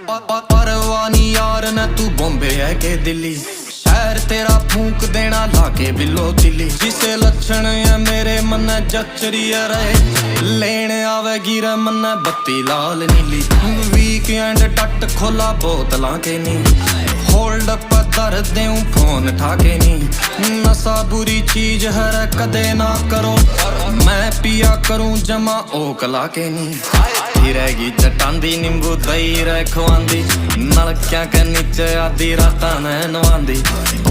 परवाह नी यार न तू बॉम्बे है के दिल्ली, शहर तेरा फूंक देना लाके बिलो दिल्ली। जिसे लक्षण है मेरे मन जचरी रहे, लेने आवेगी रे मन बत्ती लाल नीली। वीकेंड टट खोला बोतलां के नी, होल्ड पर कर देऊं फोन ठाके नी। नशा बुरी चीज है रे कदे ना करो, मैं पिया करूं जमा ओकला के नी। रहेगी चटांदी नींबू दही रे खुआंदी, नलकियां के नीचे आधी रातां नैन नवांदी।